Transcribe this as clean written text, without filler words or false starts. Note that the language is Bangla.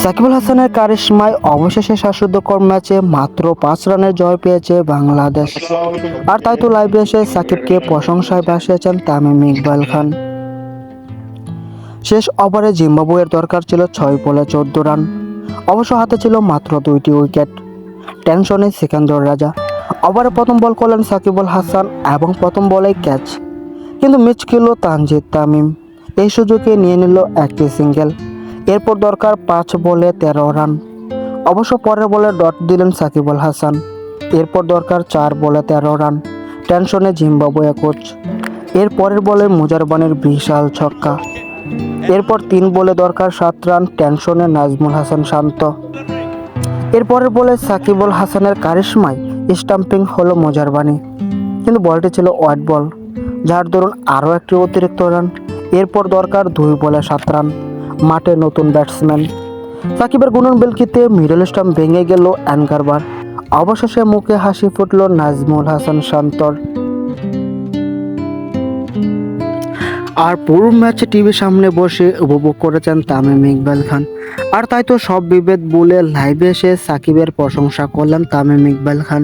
সাকিব আল হাসানের কারিশমায় অবশেষে শ্বাসরুদ্ধকর ম্যাচে মাত্র 5 রানের জয় পেয়েছে বাংলাদেশ। আর তাই তো লাইভে এসে সাকিবকে প্রশংসায় ভাসিয়েছেন তামিম ইকবাল খান। শেষ ওভারে জিম্বাবুয়ের দরকার ছিল 6 বলে 14 রান। অবশ্য হাতে ছিল মাত্র 2টি উইকেট। টেনশনে সিকান্দর রাজা। ওভারে প্রথম বল করলেন সাকিব আল হাসান এবং প্রথম বলেই ক্যাচ, কিন্তু মিস খেল তানজিদ তামিম। এই সুযোগে নিয়ে নিল একটি সিঙ্গেল। এরপর দরকার 5 বলে 13 রান। অবশ্য পরের বলে ডট দিলেন সাকিব আল হাসান। এরপর দরকার 4 বলে 13 রান। টেনশনে জিম্বাবুয়ে কোচ। এর পরের বলে মুজারবানের বিশাল ছক্কা। এরপর 3 বলে দরকার 7 রান। টেনশনে নাজমুল হাসান শান্ত। এরপরের বলে সাকিব আল হাসানের কারিশমায় স্টাম্পিং হলো মুজারবানি, কিন্তু বলটি ছিল ওয়াইড বল, যার দরুন আরও একটি অতিরিক্ত রান। এরপর দরকার 2 বলে 7 রান। মাঠে নতুন ব্যাটসম্যান সাকিবের গুণন বেলকিতে মিডল স্টাম্প ভেঙে গেল অ্যাঙ্কারবার। অবশেষে মুখে হাসি ফুটল নাজমুল হাসান শান্তর। আর পুরো ম্যাচে টিভির সামনে বসে উপভোগ করেছেন তামিম ইকবাল খান। আর তাই তো সব বিভেদ ভুলে লাইভে এসে সাকিবের প্রশংসা করলেন তামিম ইকবাল খান।